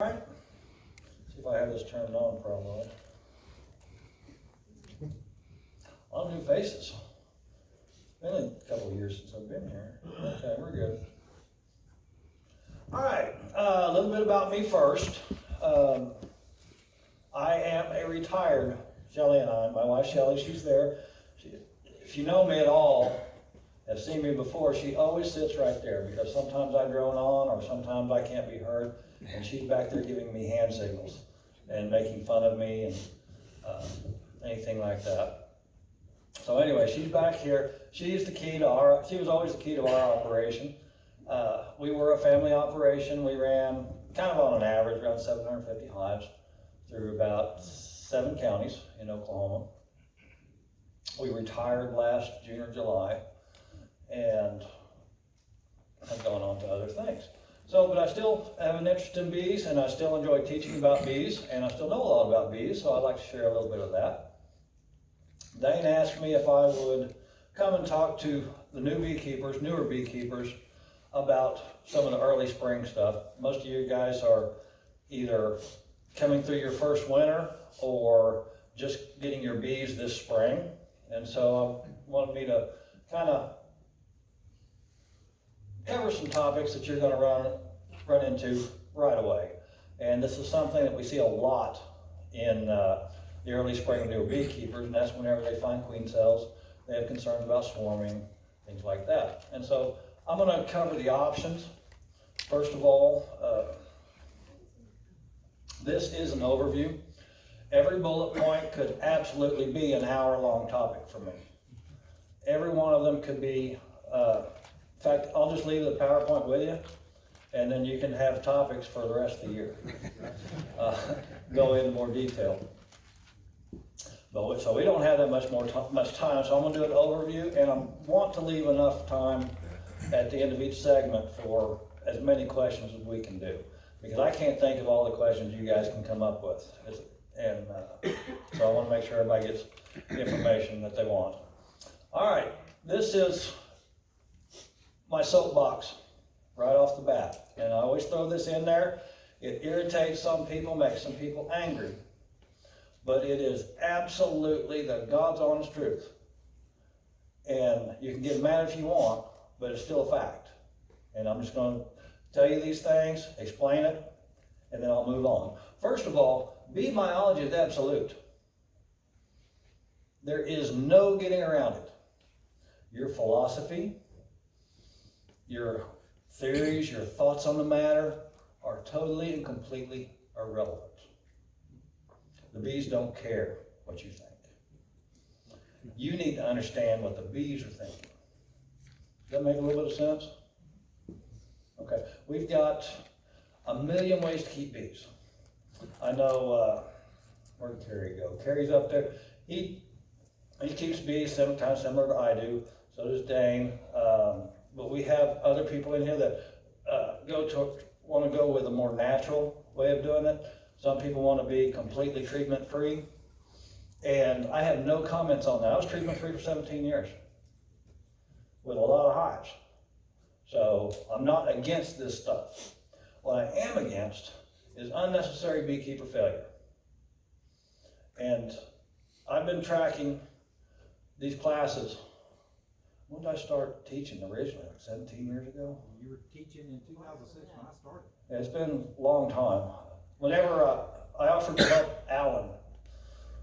Alright, see if I have this turned on properly. A lot of new faces. Been a couple of years since I've been here. Okay, we're good. Alright, a little bit about me first. I am a retired, Shelly and I, my wife Shelly, she's there. If you know me at all, have seen me before, she always sits right there because sometimes I drone on or sometimes I can't be heard. And she's back there giving me hand signals and making fun of me and anything like that. So anyway, she's back here. She's the key to she was always the key to our operation. We were a family operation. We ran kind of on an average around 750 hives through about 7 counties in Oklahoma. We retired last June or July and have gone on to other things. So, but I still have an interest in bees, and I still enjoy teaching about bees, and I still know a lot about bees, so I'd like to share a little bit of that. Dane asked me if I would come and talk to the newer beekeepers, about some of the early spring stuff. Most of you guys are either coming through your first winter or just getting your bees this spring, and so I wanted me to kind of cover some topics that you're going to run into right away. And this is something that we see a lot in the early spring of newer beekeepers, and that's whenever they find queen cells, they have concerns about swarming, things like that. And so I'm going to cover the options. First of all, this is an overview. Every bullet point could absolutely be an hour-long topic for me. Every one of them could be in fact, I'll just leave the PowerPoint with you, and then you can have topics for the rest of the year. Go into more detail. But so we don't have that much time, so I'm going to do an overview, and I want to leave enough time at the end of each segment for as many questions as we can do, because I can't think of all the questions you guys can come up with, and so I want to make sure everybody gets the information that they want. All right, this is my soapbox right off the bat, and I always throw this in there. It irritates some people, makes some people angry, but it is absolutely the God's honest truth. And you can get mad if you want, but it's still a fact. And I'm just going to tell you these things, explain it, and then I'll move on. First of all, bee biology is absolute. There is no getting around it. Your philosophy, your theories, your thoughts on the matter are totally and completely irrelevant. The bees don't care what you think. You need to understand what the bees are thinking. Does that make a little bit of sense? Okay, we've got a million ways to keep bees. I know, where'd Carrie go? Carrie's up there. He keeps bees kind of similar to I do, so does Dane. But we have other people in here that want to go with a more natural way of doing it. Some people want to be completely treatment-free. And I have no comments on that. I was treatment-free for 17 years with a lot of hives. So I'm not against this stuff. What I am against is unnecessary beekeeper failure. And I've been tracking these classes. When did I start teaching originally? Like 17 years ago? You were teaching in 2006 when I started. Yeah, it's been a long time. Whenever I offered to help Alan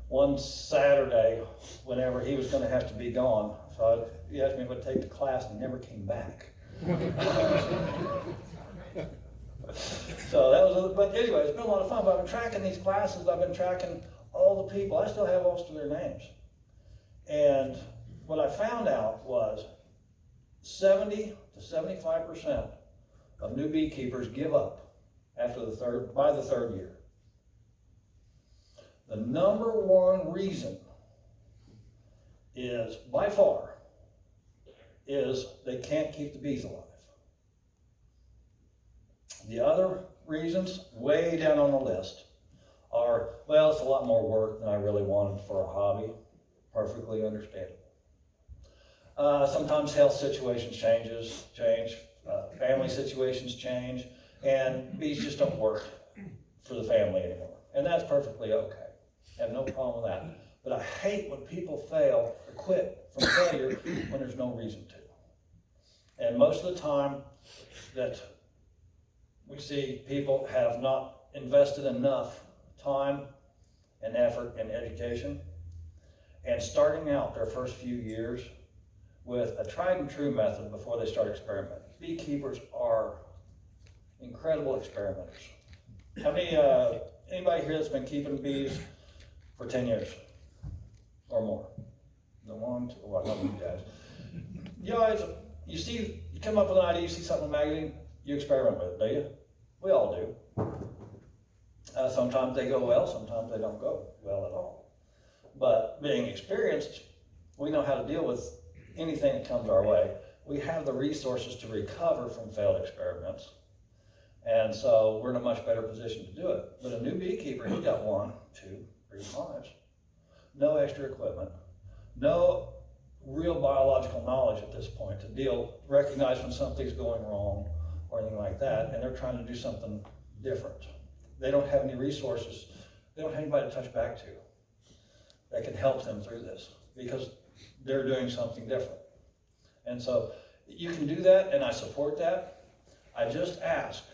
one Saturday, whenever he was going to have to be gone, so he asked me if I'd take the class and he never came back. So that was, but anyway, it's been a lot of fun. But I've been tracking these classes. I've been tracking all the people. I still have most of their names. And what I found out was 70 to 75% of new beekeepers give up by the third year. The number one reason is, by far, is they can't keep the bees alive. The other reasons, way down on the list, are, well, it's a lot more work than I really wanted for a hobby. Perfectly understandable. Sometimes health situations change, family situations change, and bees just don't work for the family anymore. And that's perfectly okay. I have no problem with that. But I hate when people fail or quit from failure when there's no reason to. And most of the time that we see people have not invested enough time and effort in education, and starting out their first few years with a tried and true method before they start experimenting. Beekeepers are incredible experimenters. How many, anybody here that's been keeping bees for 10 years or more? The one, two, well, not you guys. You guys, you come up with an idea, you see something in a magazine, you experiment with it, do you? We all do. Sometimes they go well, sometimes they don't go well at all. But being experienced, we know how to deal with anything that comes our way. We have the resources to recover from failed experiments. And so we're in a much better position to do it. But a new beekeeper, he's got 1, 2, 3 hives. No extra equipment. No real biological knowledge at this point to recognize when something's going wrong or anything like that, and they're trying to do something different. They don't have any resources. They don't have anybody to touch back to that can help them through this because they're doing something different. And so you can do that, and I support that. I just ask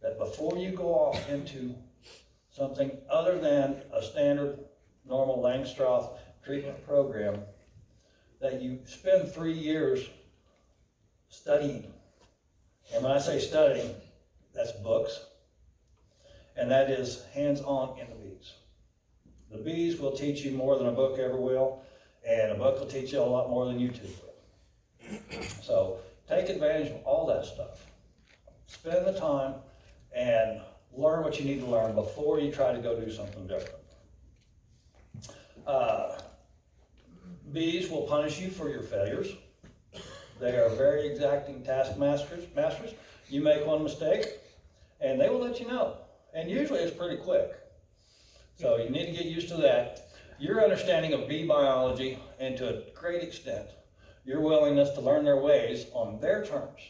that before you go off into something other than a standard normal Langstroth treatment program, that you spend 3 years studying. And when I say studying, that's books, and that is hands-on in the bees. The bees will teach you more than a book ever will, and a book will teach you a lot more than YouTube will. So take advantage of all that stuff. Spend the time and learn what you need to learn before you try to go do something different. Bees will punish you for your failures. They are very exacting taskmasters. You make one mistake, and they will let you know. And usually it's pretty quick. So you need to get used to that. Your understanding of bee biology, and to a great extent, your willingness to learn their ways on their terms,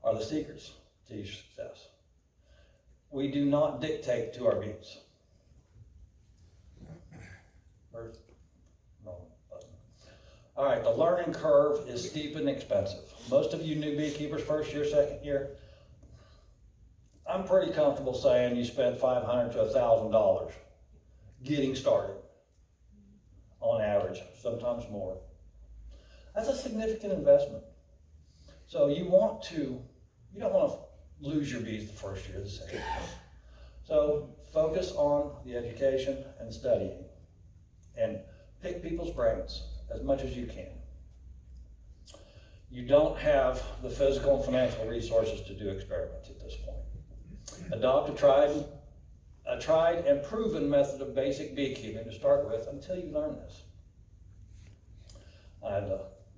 are the secrets to your success. We do not dictate to our bees. All right, the learning curve is steep and expensive. Most of you new beekeepers, first year, second year, I'm pretty comfortable saying you spend $500 to $1,000 getting started on average, sometimes more. That's a significant investment. So you don't want to lose your bees the first year, the second year. So focus on the education and studying, and pick people's brains as much as you can. You don't have the physical and financial resources to do experiments at this point. Adopt a tried and proven method of basic beekeeping to start with until you learn this.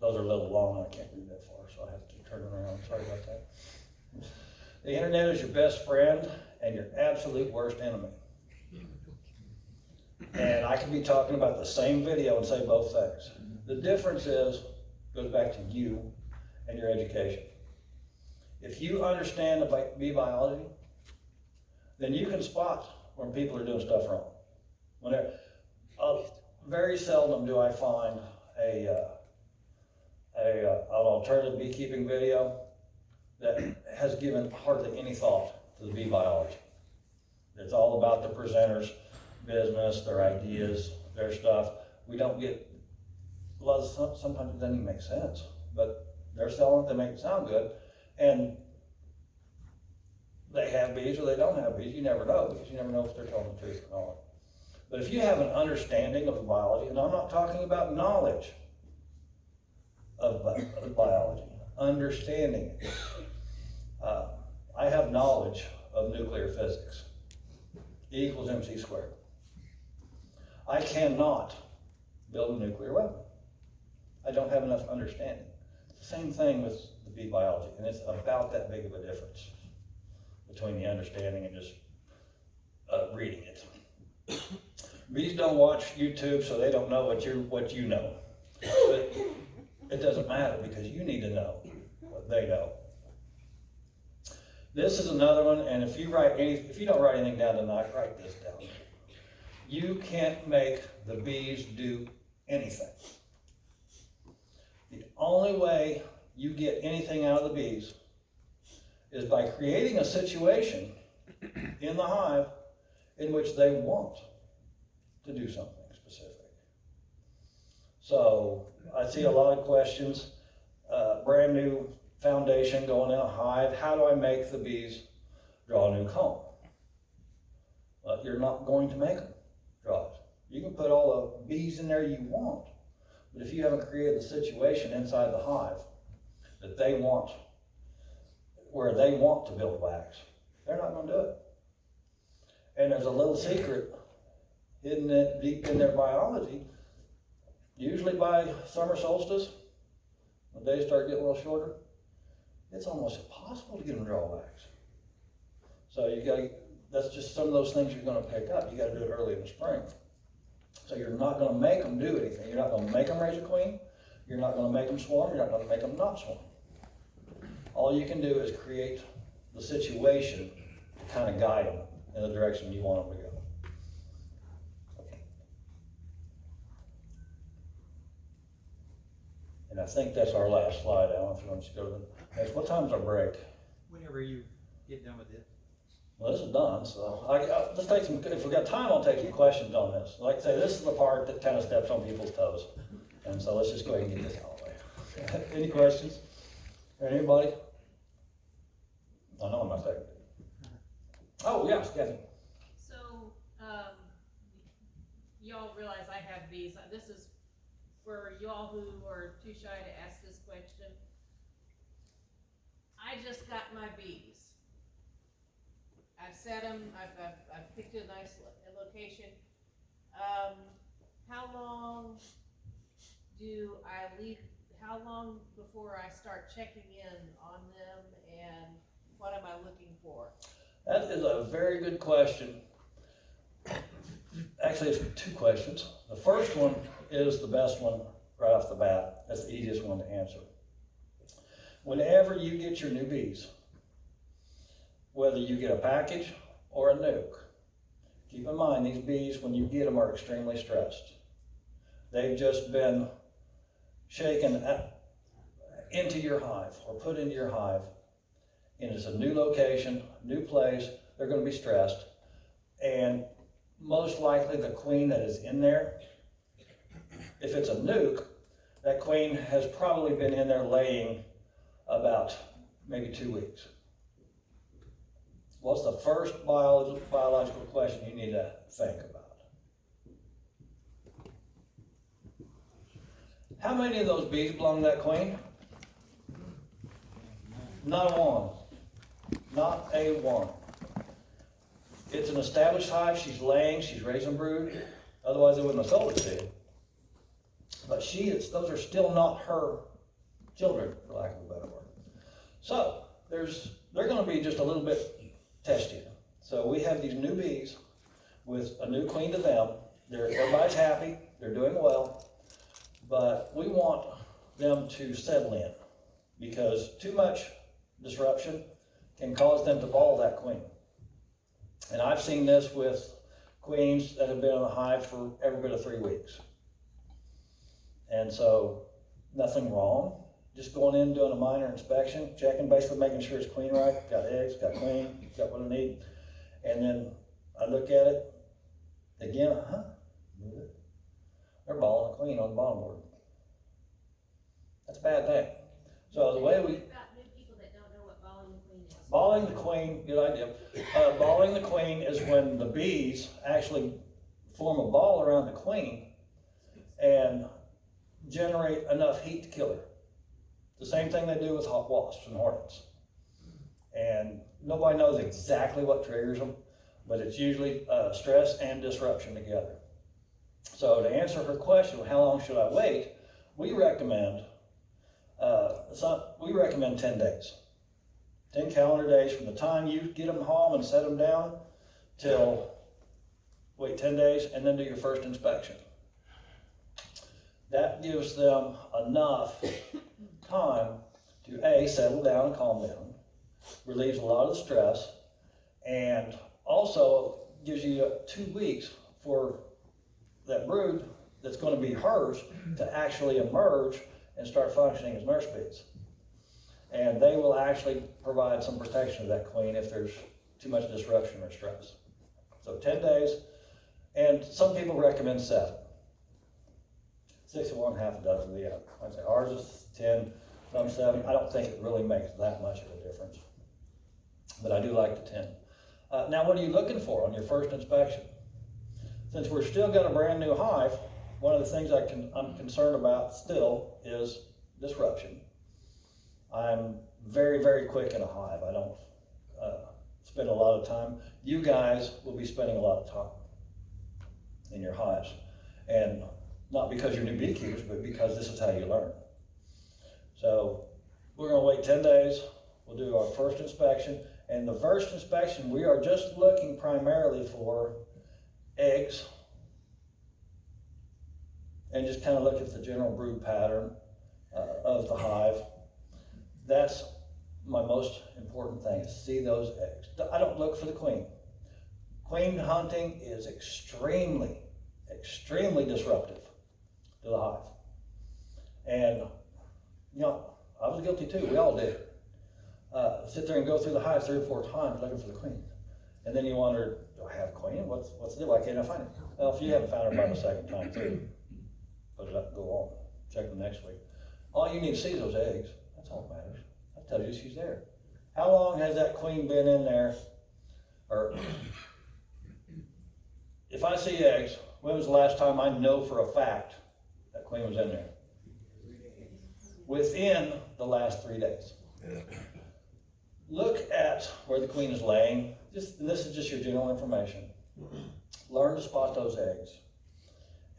Those are a little long and I can't read that far, so I have to keep turning around. Sorry about that. The internet is your best friend and your absolute worst enemy. And I could be talking about the same video and say both things. The difference goes back to you and your education. If you understand the bee biology, then you can spot when people are doing stuff wrong. Very seldom do I find an alternative beekeeping video that has given hardly any thought to the bee biology. It's all about the presenter's business, their ideas, their stuff. We don't get sometimes it doesn't even make sense, but they're selling it, they make it sound good, and they have bees or they don't have bees. You never know, because you never know if they're telling the truth or not. But if you have an understanding of the biology, and I'm not talking about knowledge of biology, understanding it. I have knowledge of nuclear physics. E equals mc squared. I cannot build a nuclear weapon. I don't have enough understanding. It's the same thing with the bee biology, and it's about that big of a difference between the understanding and just reading it. Bees don't watch YouTube, so they don't know what you know. But it doesn't matter, because you need to know what they know. This is another one, and if you don't write anything down tonight, write this down. You can't make the bees do anything. The only way you get anything out of the bees is by creating a situation in the hive in which they want to do something specific. So I see a lot of questions, brand new foundation going in a hive. How do I make the bees draw a new comb? Well, you're not going to make them draw it. You can put all the bees in there you want, but if you haven't created the situation inside the hive that they want, where they want to build wax, they're not going to do it. And there's a little secret hidden deep in their biology. Usually by summer solstice, when days start getting a little shorter, it's almost impossible to get them to draw wax. So that's just some of those things you're going to pick up. You got to do it early in the spring. So you're not going to make them do anything. You're not going to make them raise a queen. You're not going to make them swarm. You're not going to make them not swarm. All you can do is create the situation to kind of guide them in the direction you want them to go. And I think that's our last slide, Alan, if you want to go to the next. What time's our break? Whenever you get done with it. Well, this is done, so let's take some, if we've got time, I'll take some questions on this. Like I say, this is the part that kind of steps on people's toes. And so let's just go ahead and get this out of the way. Any questions? Anybody? I know I'm not taking it. Oh, yes, Kathy. So, y'all realize I have bees. This is for y'all who are too shy to ask this question. I just got my bees. I've set them, I've picked a nice location. How long do I leave, how long before I start checking in on them, and what am I looking for? That is a very good question. Actually, it's two questions. The first one is the best one right off the bat. That's the easiest one to answer. Whenever you get your new bees, whether you get a package or a nuke, keep in mind these bees, when you get them, are extremely stressed. They've just been shaken into your hive or put into your hive, and it's a new location, new place. They're going to be stressed, and most likely the queen that is in there, if it's a nuke, that queen has probably been in there laying about maybe 2 weeks. What's the first biological question you need to think about? How many of those bees belong to that queen? Not a one. Not a one. It's an established hive. She's laying, she's raising brood. Otherwise, they wouldn't have sold it to you. But those are still not her children, for lack of a better word. So, they're going to be just a little bit testy. So we have these new bees with a new queen to them. Everybody's happy, they're doing well, but we want them to settle in, because too much disruption can cause them to ball that queen. And I've seen this with queens that have been in a hive for every bit of 3 weeks. And so, nothing wrong. Just going in, doing a minor inspection, checking, basically making sure it's queen right, got eggs, got queen, got what I need. And then I look at it, again, they're balling a queen on the bottom board. That's a bad thing. So the way We've got new people that don't know what balling the queen is. balling the queen, good idea. Balling the queen is when the bees actually form a ball around the queen and generate enough heat to kill her. The same thing they do with hot wasps and hornets. And nobody knows exactly what triggers them, but it's usually stress and disruption together. So to answer her question, how long should I wait? We recommend 10 days. 10 calendar days from the time you get them home and set them down till, wait 10 days and then do your first inspection. That gives them enough time to A, settle down and calm down, relieves a lot of the stress, and also gives you 2 weeks for that brood that's going to be hers to actually emerge and start functioning as nurse bees. And they will actually provide some protection to that queen if there's too much disruption or stress. So 10 days, and some people recommend 7. 6 of one, half a dozen of the other. Like I say, ours is 10, some 7. I don't think it really makes that much of a difference, but I do like the 10. Now, what are you looking for on your first inspection? Since we're still got a brand new hive, one of the things I'm concerned about still is disruption. I'm very, very quick in a hive. I don't spend a lot of time. You guys will be spending a lot of time in your hives. And not because you're new beekeepers, but because this is how you learn. So we're gonna wait 10 days. We'll do our first inspection. And the first inspection, we are just looking primarily for eggs and just kind of look at the general brood pattern of the hive. That's my most important thing, is see those eggs. I don't look for the queen. Queen hunting is extremely, extremely disruptive to the hive. And, you know, I was guilty too, we all did. Sit there and go through the hive 3 or 4 times looking for the queen. And then you wonder, do I have a queen? What's the deal? Why can't I find it? Well, if you haven't found her by the second time too, put it up and go on. Check them next week. All you need to see is those eggs. That's all that matters. That tells you she's there. How long has that queen been in there? Or if I see eggs, when was the last time I know for a fact that queen was in there? Within the last 3 days. Look at where the queen is laying. This is just your general information. Learn to spot those eggs.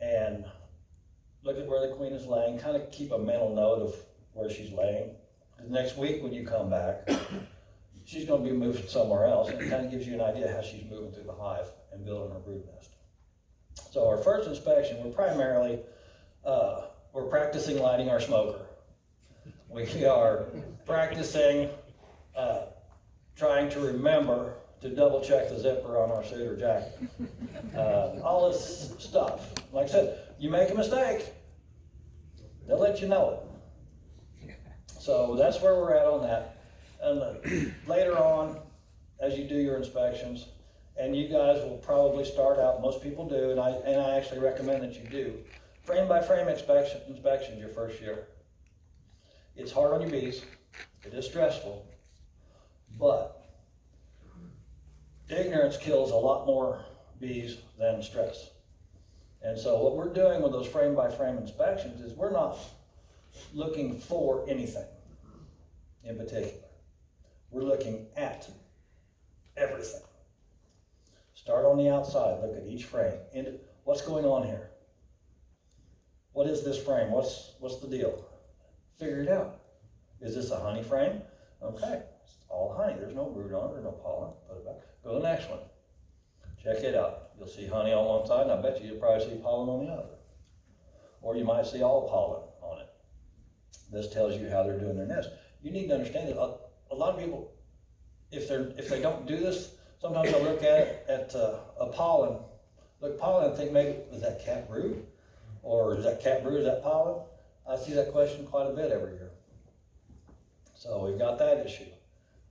And look at where the queen is laying. Kind of keep a mental note of where she's laying. Because next week when you come back, she's going to be moving somewhere else. And it kind of gives you an idea how she's moving through the hive and building her brood nest. So our first inspection, we're primarily, we're practicing lighting our smoker. We are practicing trying to remember to double check the zipper on our suit or jacket. All this stuff. Like I said, you make a mistake, they'll let you know it. So that's where we're at on that. And later on, as you do your inspections, and you guys will probably start out, most people do, and I actually recommend that you do, frame by frame inspections your first year. It's hard on your bees, it is stressful, but ignorance kills a lot more bees than stress. And so what we're doing with those frame by frame inspections is we're not looking for anything in particular. We're looking at everything. Start on the outside, look at each frame. What's going on here? What is this frame? What's the deal? Figure it out. Is this a honey frame? Okay, it's all honey. There's no brood on it, there's no pollen. Put it back. Go to the next one. Check it out. You'll see honey on one side, and I bet you'll probably see pollen on the other. Or you might see all pollen on it. This tells you how they're doing their nest. You need to understand that a lot of people, if they don't do this, sometimes they'll look at a pollen, look pollen and think maybe, is that cat brood? Or is that cat brood, is that pollen? I see that question quite a bit every year. So we've got that issue.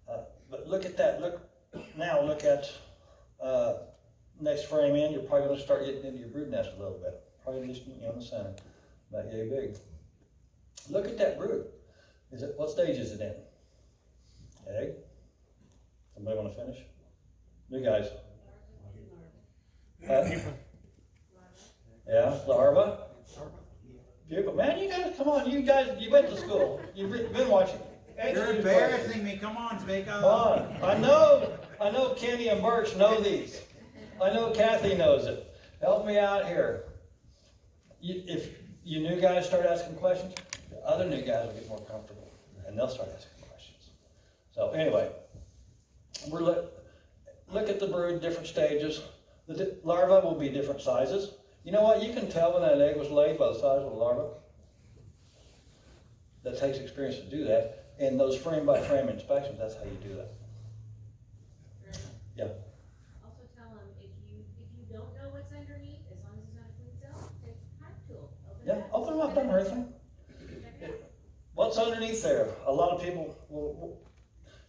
But look at that, look at next frame in, you're probably gonna start getting into your brood nest a little bit. Probably just in the center, about yay big. Look at that brood. What stage is it in? Egg? Somebody wanna finish? You guys? Yeah, larva? Pupa. Man, you guys, come on, you went to school. You've been watching. You're embarrassing me. Come on, speak up. Come on. I know Kenny and Birch know these. I know Kathy knows it. Help me out here. If you new guys start asking questions, the other new guys will get more comfortable and they'll start asking questions. So anyway, look at the brood, different stages. The larvae will be different sizes. You know what? You can tell when that egg was laid by the size of the larva. That takes experience to do that. in those frame by frame inspections, that's how you do that. Yeah. Also tell them, if you don't know what's underneath, as long as it's not a clean cell, take a pipe tool, open it Yeah, up. open them up, don't hurt them. Check it out. What's underneath there? A lot of people will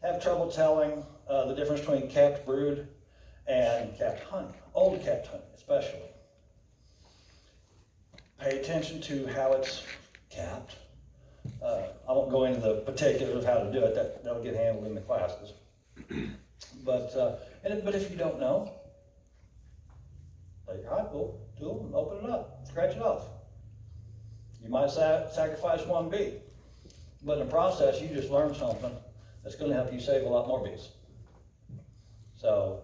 have trouble telling the difference between capped brood and capped honey, old capped honey especially. Pay attention to how it's capped. I won't go into the particulars of how to do it, that'll get handled in the classes. But if you don't know, take your high pull tool and open it up, scratch it off. You might sacrifice one bee, but in the process, you just learned something that's going to help you save a lot more bees. So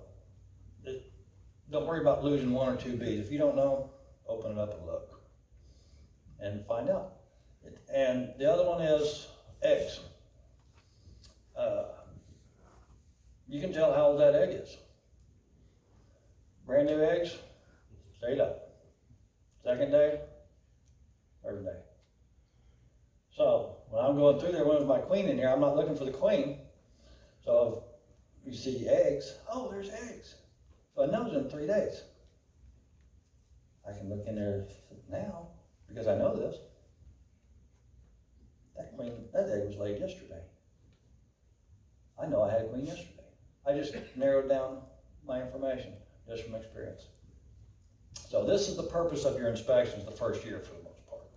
don't worry about losing one or two bees. If you don't know, open it up and look and find out. And the other one is eggs. You can tell how old that egg is. Brand new eggs, straight up. Second day, third day. So when I'm going through there, when my queen in here, I'm not looking for the queen. So if you see eggs, oh, there's eggs. So I know it's in 3 days. I can look in there now because I know this. That egg was laid yesterday. I know I had a queen yesterday. I just narrowed down my information just from experience. So this is the purpose of your inspections the first year for the most part.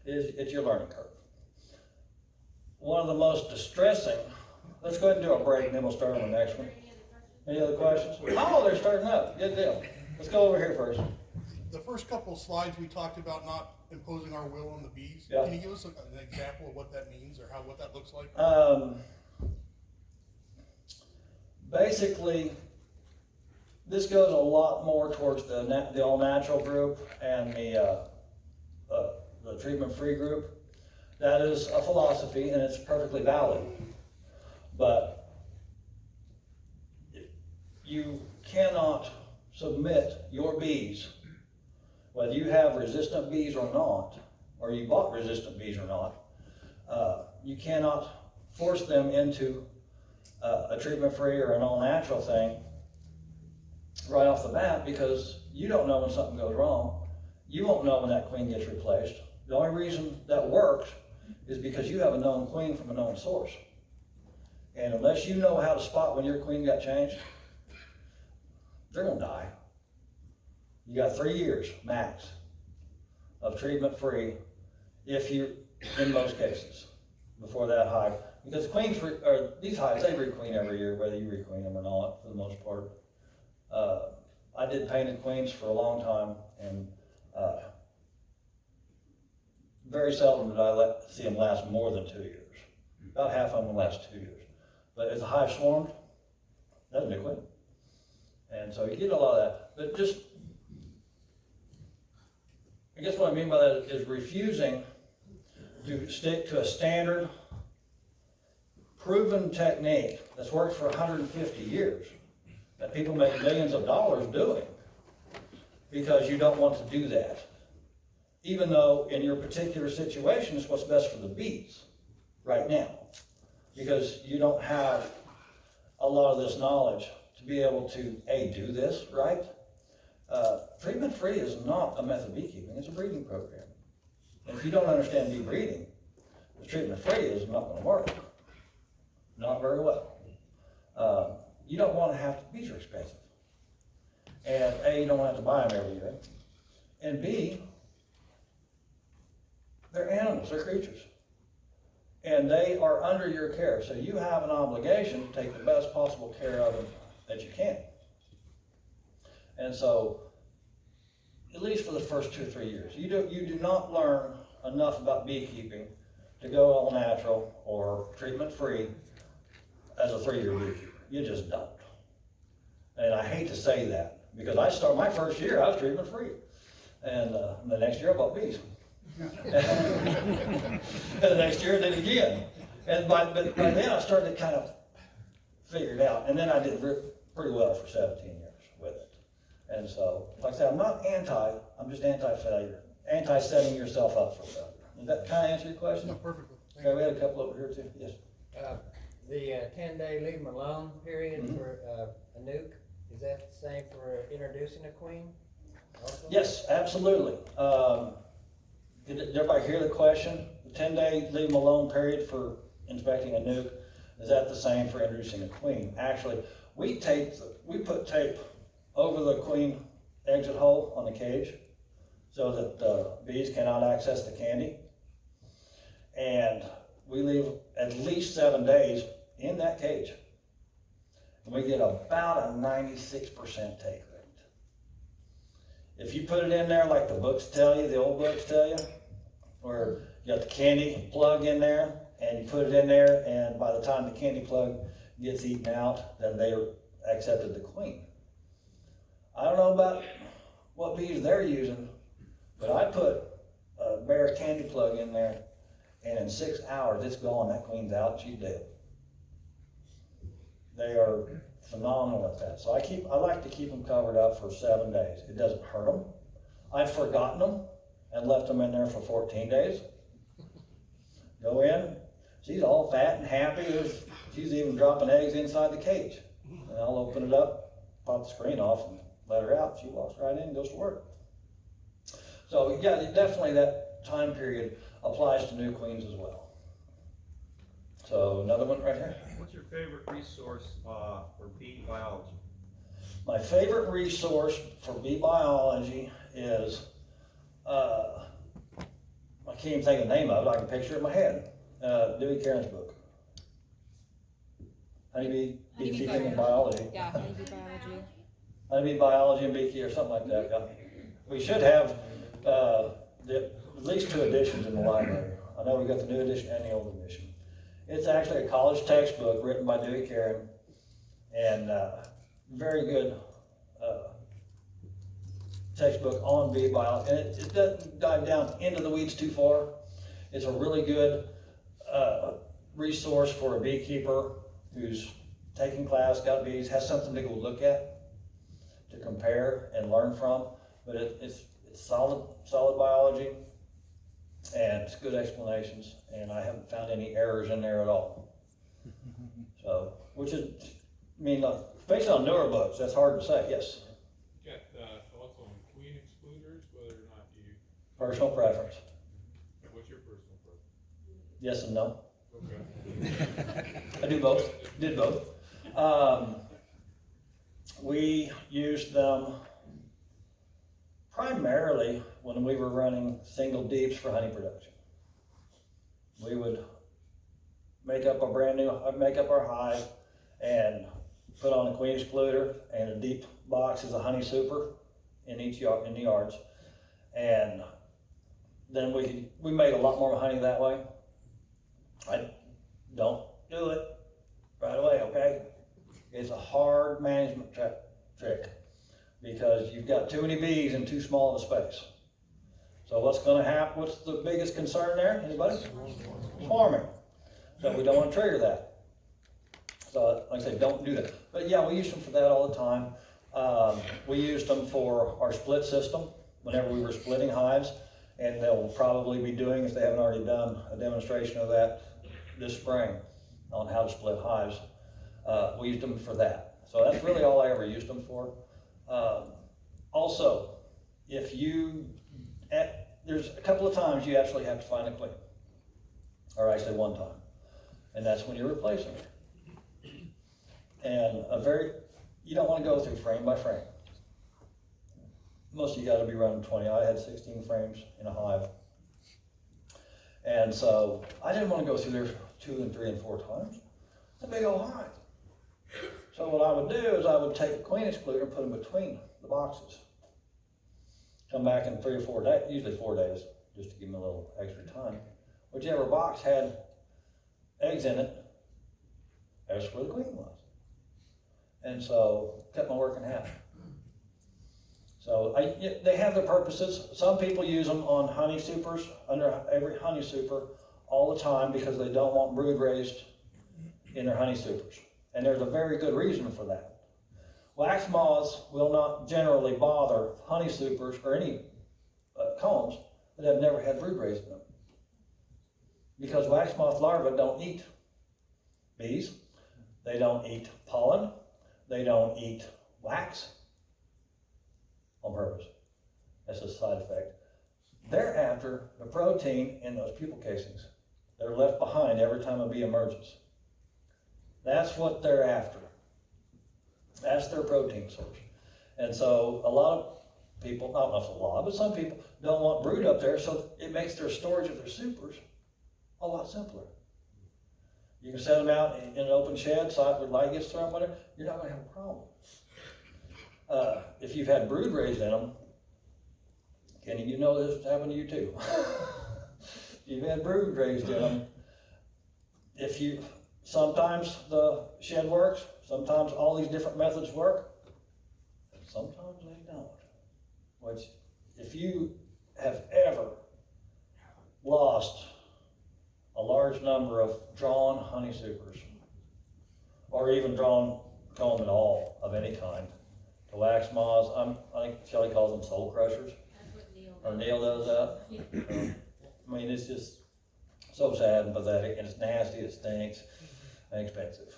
It's your learning curve. One of the most distressing, let's go ahead and do a break and then we'll start on the next one. Any other questions? Oh, they're starting up, good deal. Let's go over here first. The first couple of slides, we talked about not imposing our will on the bees. Yeah. Can you give us an example of what that means or what that looks like? Basically, this goes a lot more towards the all-natural group and the treatment-free group. That is a philosophy, and it's perfectly valid. But you cannot submit your bees, whether you have resistant bees or not, or you bought resistant bees or not, you cannot force them into a treatment-free or an all-natural thing right off the bat, because you don't know when something goes wrong. You won't know when that queen gets replaced. The only reason that works is because you have a known queen from a known source. And unless you know how to spot when your queen got changed, they're gonna die. You got 3 years max of treatment-free, if you, in most cases, before that hive. Because queens, or these hives, they requeen every year, whether you requeen them or not, for the most part. I did painted queens for a long time, and very seldom did I see them last more than 2 years. About half of them last 2 years. But if the hive swarmed, that's a new queen. And so you get a lot of that. But just, I guess what I mean by that is refusing to stick to a standard, proven technique that's worked for 150 years, that people make millions of dollars doing, because you don't want to do that. Even though in your particular situation, it's what's best for the bees right now, because you don't have a lot of this knowledge to be able to, A, do this right. Treatment-free is not a method of beekeeping, it's a breeding program. And if you don't understand bee breeding, the treatment-free is not going to work. Not very well. You don't want to have to, bees are expensive. And A, you don't have to buy them every year. And B, they're animals, they're creatures. And they are under your care, so you have an obligation to take the best possible care of them that you can. And so, at least for the first 2 or 3 years, you do not learn enough about beekeeping to go all natural or treatment-free as a 3-year beekeeper. You just don't. And I hate to say that, because my first year, I was treatment-free. And the next year I bought bees. And the next year I did it again. But by then I started to kind of figure it out. And then I did pretty well for 17 years with it. And so, like I said, I'm not I'm just anti-failure. Anti-setting yourself up for failure. Does that kind of answer your question? No, perfectly. Okay, we had a couple over here too, yes. The 10-day leave them alone period Mhm. for a nuke, is that the same for introducing a queen? Also? Yes, absolutely. Did everybody hear the question? The 10-day leave them alone period for inspecting a nuke, is that the same for introducing a queen? Actually, we put tape over the queen exit hole on the cage so that the bees cannot access the candy. And we leave at least 7 days in that cage. And we get about a 96% take rate. If you put it in there like the books tell you, the old books tell you, where you got the candy plug in there, and you put it in there, and by the time the candy plug gets eaten out, then they accepted the queen. I don't know about what bees they're using, but I put a bare candy plug in there, and in 6 hours, it's gone, that queen's out, she's dead. They are phenomenal at that. So I like to keep them covered up for 7 days. It doesn't hurt them. I've forgotten them and left them in there for 14 days. Go in, she's all fat and happy. She's even dropping eggs inside the cage. And I'll open it up, pop the screen off, and let her out. She walks right in and goes to work. So yeah, definitely that time period applies to new queens as well. So another one right here. What's your favorite resource for bee biology? My favorite resource for bee biology is, I can't even think of the name of it, I can picture it in my head. Dewey Caron's book. Honeybee Beekeeping and Biology. Yeah, honeybee biology. Honeybee Biology and Beekeeping, or something like that, yeah. We should have at least 2 editions in the library. I know we got the new edition and the old edition. It's actually a college textbook written by Dewey Caron, and very good textbook on bee biology. And it doesn't dive down into the weeds too far. It's a really good resource for a beekeeper who's taking class, got bees, has something to go look at, to compare and learn from. But it's solid biology, and it's good explanations, and I haven't found any errors in there at all. So, which is, I mean, based on newer books, that's hard to say, yes. Got thoughts on queen excluders, whether or not you, Personal preference, what's your personal preference? yes and no. Okay. I do both, did both. We used them primarily when we were running single deeps for honey production. We would make up our hive and put on a queen excluder and a deep box as a honey super in each yard, in the yards. And then we made a lot more honey that way. I don't do it right away, okay? It's a hard management trick because you've got too many bees in too small of a space. So what's gonna happen, what's the biggest concern there, anybody? Swarming. So we don't wanna trigger that. So like I say, don't do that. But yeah, we use them for that all the time. We used them for our split system whenever we were splitting hives, and they'll probably be doing, if they haven't already done, a demonstration of that this spring on how to split hives. We used them for that. So that's really all I ever used them for. Also, if there's a couple of times you actually have to find a queen, or actually one time, and that's when you're replacing her. And you don't want to go through frame by frame. Most of you got to be running 20. I had 16 frames in a hive. And so I didn't want to go through there 2 and 3 and 4 times. It's a big old hive. So what I would do is I would take a queen excluder and put them between the boxes. Come back in 3 or 4 days, usually 4 days, just to give them a little extra time. Whichever box had eggs in it, that's where the queen was. And so cut my work in half. So they have their purposes. Some people use them on honey supers, under every honey super, all the time because they don't want brood raised in their honey supers. And there's a very good reason for that. Wax moths will not generally bother honey supers or any combs that have never had brood raised in them, Because wax moth larvae don't eat bees, they don't eat pollen, they don't eat wax on purpose. That's a side effect. They're after the protein in those pupal casings. They're left behind every time a bee emerges. That's what they're after. That's their protein source. And so a lot of people, not a lot, but some people don't want brood up there, so it makes their storage of their supers a lot simpler. You can set them out in an open shed, side where light gets thrown, whatever, you're not gonna have a problem. If you've had brood raised in them, Kenny, you know this happened to you too. You've had brood raised in them. Sometimes the shed works, sometimes all these different methods work, sometimes they don't. Which, if you have ever lost a large number of drawn honey supers, or even drawn comb at all of any kind, to wax moths, I think Shelley calls them soul crushers, That's what Neil or Neil does that. I mean, it's just so sad and pathetic, and it's nasty, it stinks, and expensive.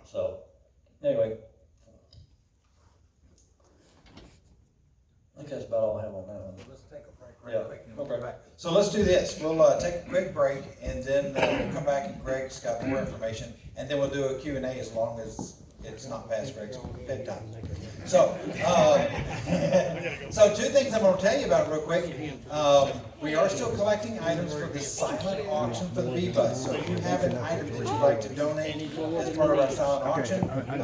So, anyway, I think that's about all I have on that one. Let's take a break Yeah, right quick and we'll okay. come back. So let's do this. We'll take a quick break and then we'll come back and Greg's got more information. And then we'll do a Q&A as long as it's not past Greg's bedtime. So, so two things I'm going to tell you about real quick. We are still collecting items for the silent auction for the bee bus. So if you have an item that you'd like to donate as part of our silent auction,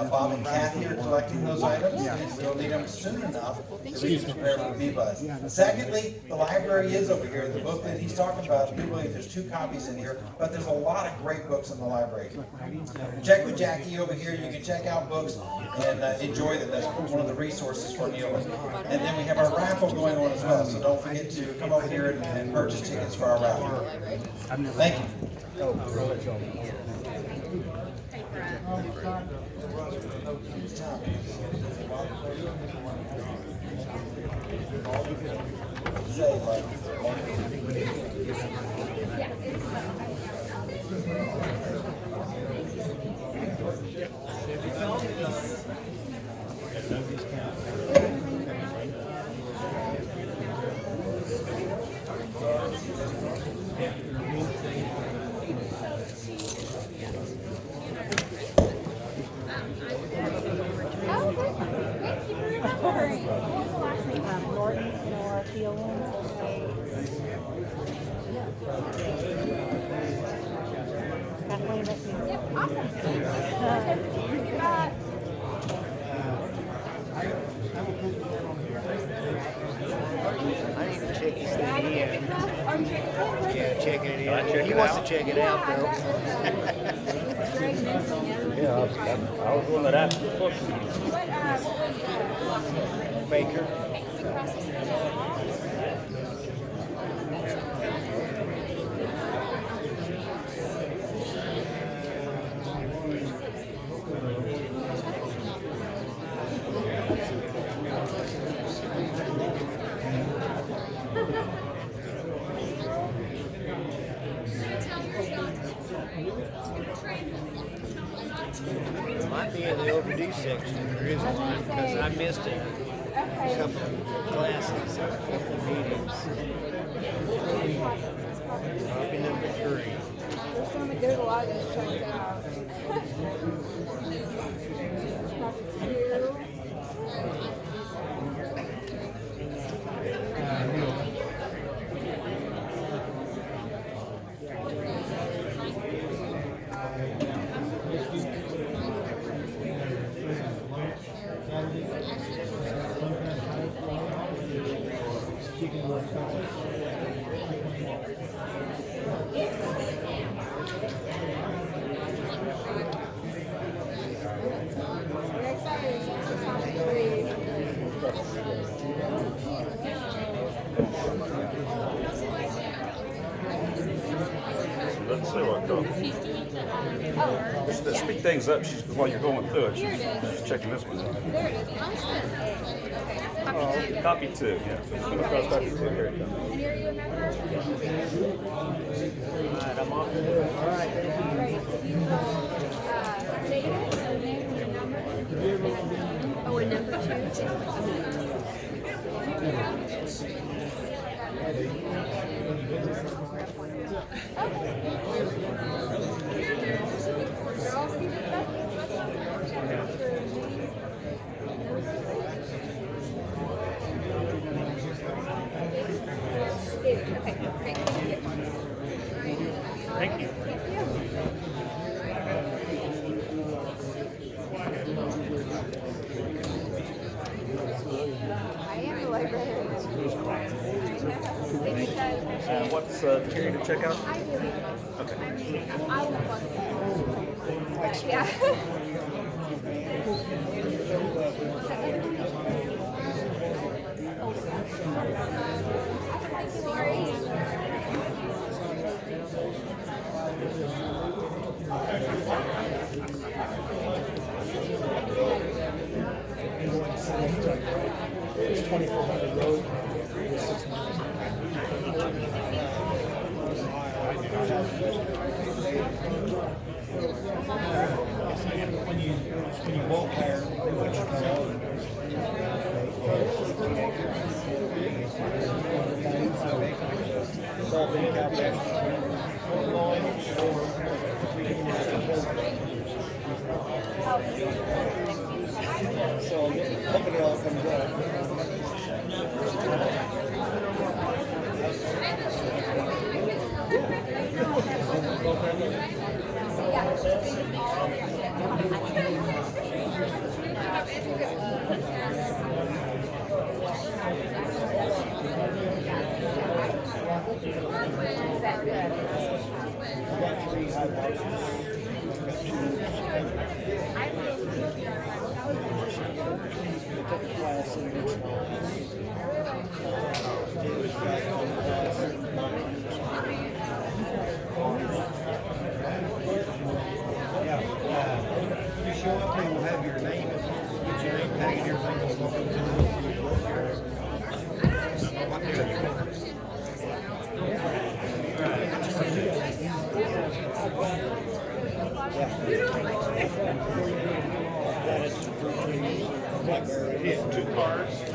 Bob and Kathy are collecting those items, and we'll need them soon enough so we can prepare for the bee bus. Secondly, the library is over here. The book that he's talking about, I do believe there's 2 copies in here, but there's a lot of great books in the library. Check with Jackie over here. You can check out books and enjoy them. That's one of the resources for Neil. And then we have our raffle going on as well, so don't forget to come over here and purchase tickets for our raffle. Thank you. He wants to check it out, though. Yeah, I was one of that. Baker. Might be in the overdue section. There is one because I missed a couple of classes, a couple of meetings. Copy number 3. There's so many, there's a lot of just check it out. We're excited. So, just speed things up while you're going through it. Here it is. She's checking this one out. There it is. Mine says A. Okay. Copy two. Copy 2, yeah. So it's going to press copy 2. Here it comes. And are you a member? Alright, I'm off. Alright, thank you. Great. You will state it, so name and number. Oh, and number 2. They're all seated. Okay, great. Thank you. I am the librarian. What's the period of checkout? I really don't. Okay. I will want to. Yeah. It's 2400 road. When you walk there, it's all been calculated. So hopefully it all comes out. You show up, they will have your name, get your name tag and everything will go into Yeah, 2 cars. I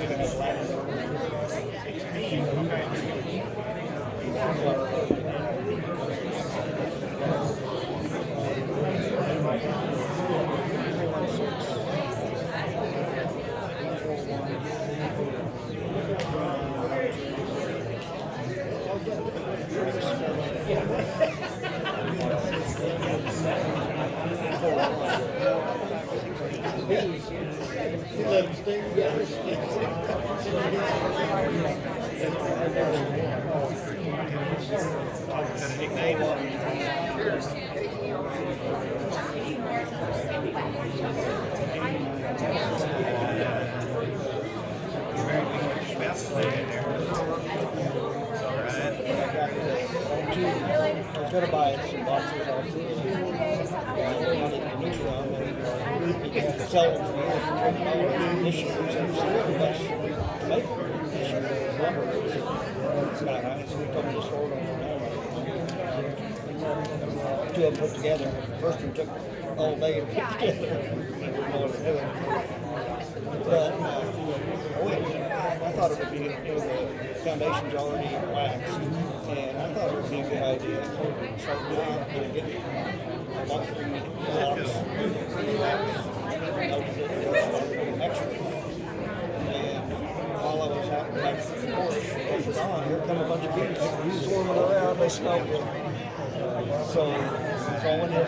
was gonna buy some boxes off this. Sell them for this year. Make this year. Sky High, so we told me to store them. Two of them put together. First one took all day to put together. But I thought it would be, the foundation's already waxed, and I thought it would be a good idea. So now to get a bunch of blocks, extra. And while I was out back to the porch, it was on, here come a bunch of bees swarming around, they smelled good. So I went in.